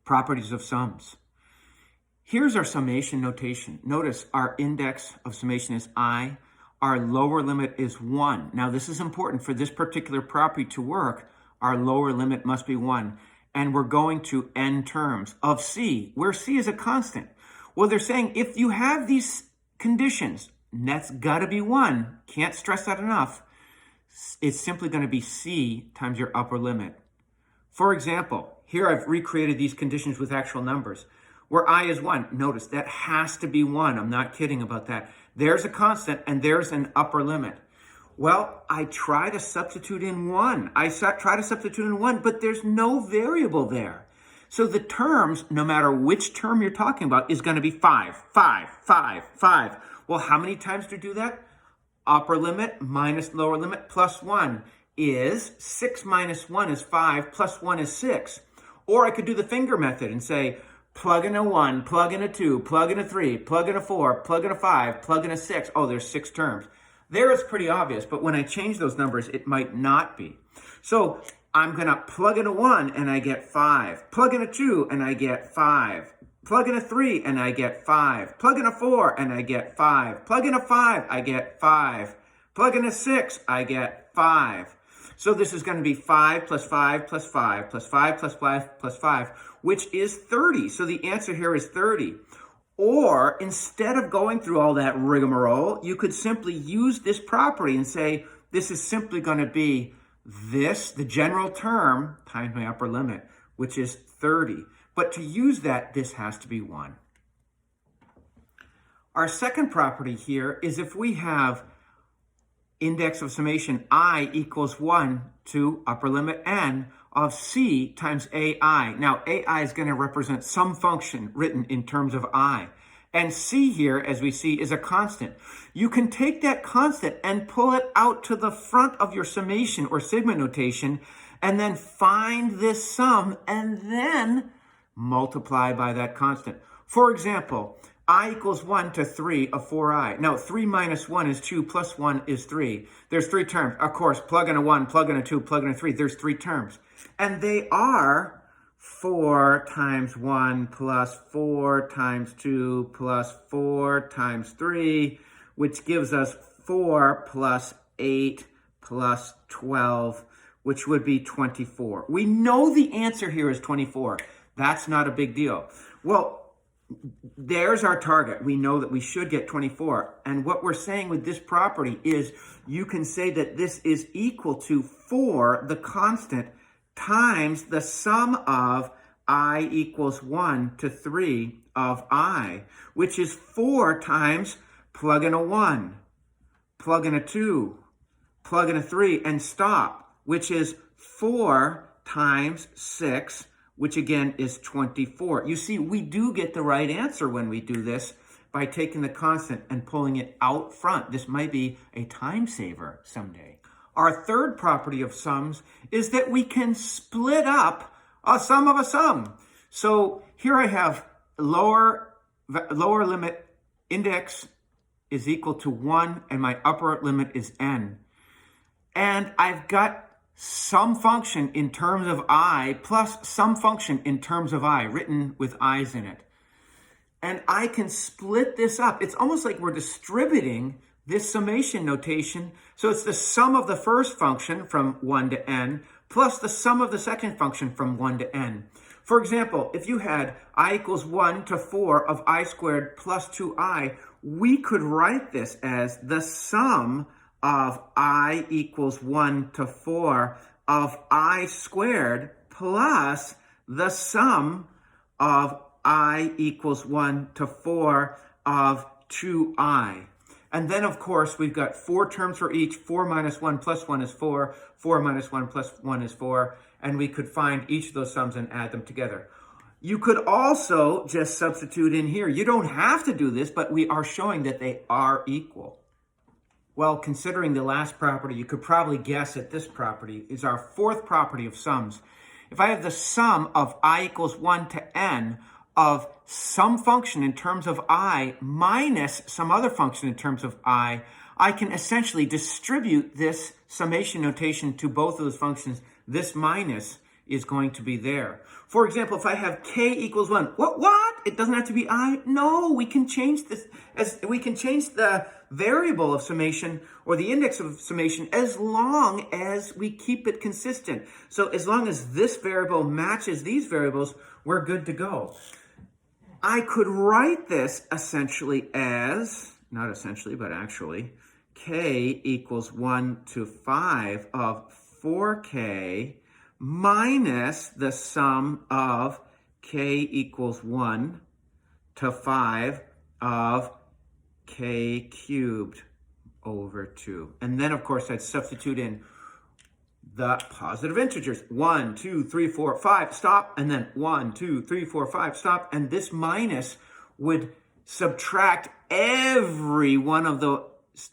Properties of sums. Here's our summation notation. Notice our index of summation is I. Our lower limit is 1. Now, this is important. For this particular property to work, our lower limit must be 1. And we're going to n terms of C, where C is a constant. Well, they're saying if you have these conditions, that's got to be 1. Can't stress that enough. It's simply going to be C times your upper limit. For example, here I've recreated these conditions with actual numbers. Where I is 1, notice that has to be 1. I'm not kidding about that. There's a constant and there's an upper limit. Well, I try to substitute in 1. Try to substitute in 1, but there's no variable there. So the terms, no matter which term you're talking about, is going to be 5, 5, 5, 5. Well, how many times do you do that? Upper limit minus lower limit plus 1 is 6 minus 1 is 5 plus 1 is 6. Or I could do the finger method and say, plug in a 1, plug in a 2, plug in a 3, plug in a 4, plug in a 5, plug in a 6. Oh, there's 6 terms. There it's pretty obvious, but when I change those numbers, it might not be. So I'm going to plug in a 1 and I get 5. Plug in a 2 and I get 5. Plug in a 3 and I get 5. Plug in a 4 and I get 5. Plug in a 5, I get 5. Plug in a 6, I get 5. So this is going to be 5 plus 5 plus 5 plus 5 plus 5 plus 5, which is 30. So the answer here is 30. Or instead of going through all that rigmarole, you could simply use this property and say, this is simply going to be this, the general term, times my upper limit, which is 30. But to use that, this has to be 1. Our second property here is if we have index of summation I equals 1 to upper limit n of C times AI. Now, AI is going to represent some function written in terms of I. And C here, as we see, is a constant. You can take that constant and pull it out to the front of your summation or sigma notation, and then find this sum, and then multiply by that constant. For example, I equals 1 to 3 of 4i. Now, 3 minus 1 is 2, plus 1 is 3. There's 3 terms. Of course, plug in a 1, plug in a 2, plug in a 3. There's 3 terms. And they are 4 times 1 plus 4 times 2 plus 4 times 3, which gives us 4 plus 8 plus 12, which would be 24. We know the answer here is 24. That's not a big deal. Well, there's our target. We know that we should get 24. And what we're saying with this property is you can say that this is equal to 4, the constant, times the sum of I equals 1 to 3 of I, which is 4 times plug in a 1, plug in a 2, plug in a 3, and stop, which is 4 times 6, which again is 24. You see, we do get the right answer when we do this by taking the constant and pulling it out front. This might be a time saver someday. Our third property of sums is that we can split up a sum of a sum. So here I have lower limit index is equal to 1 and my upper limit is n. And I've got some function in terms of I plus some function in terms of I, written with i's in it. And I can split this up. It's almost like we're distributing this summation notation. So it's the sum of the first function from 1 to n plus the sum of the second function from 1 to n. For example, if you had I equals 1 to 4 of I squared plus 2i, we could write this as the sum of I equals 1 to 4 of I squared plus the sum of I equals 1 to 4 of 2i. And then, of course, we've got 4 terms for each. 4 minus 1 plus 1 is 4. 4 minus 1 plus 1 is 4. And we could find each of those sums and add them together. You could also just substitute in here. You don't have to do this, but we are showing that they are equal. Well, considering the last property, you could probably guess that this property is our fourth property of sums. If I have the sum of I equals 1 to n of some function in terms of I minus some other function in terms of I can essentially distribute this summation notation to both of those functions. This minus is going to be there. For example, if I have k equals 1, what? It doesn't have to be I? No, we can change this, we can change the variable of summation or the index of summation as long as we keep it consistent. So as long as this variable matches these variables, we're good to go. I could write this essentially as, not essentially, but actually, k equals 1 to 5 of 4k minus the sum of k equals 1 to 5 of k cubed over 2. And then, of course, I'd substitute in the positive integers. 1, 2, 3, 4, 5, stop. And then 1, 2, 3, 4, 5, stop. And this minus would subtract every one of the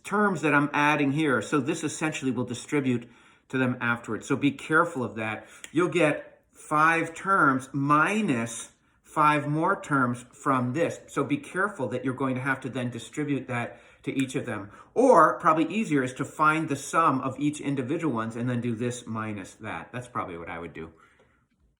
terms that I'm adding here. So this essentially will distribute to them afterwards. So be careful of that. You'll get 5 terms minus 5 more terms from this. So be careful that you're going to have to then distribute that to each of them. Or probably easier is to find the sum of each individual ones and then do this minus that. That's probably what I would do.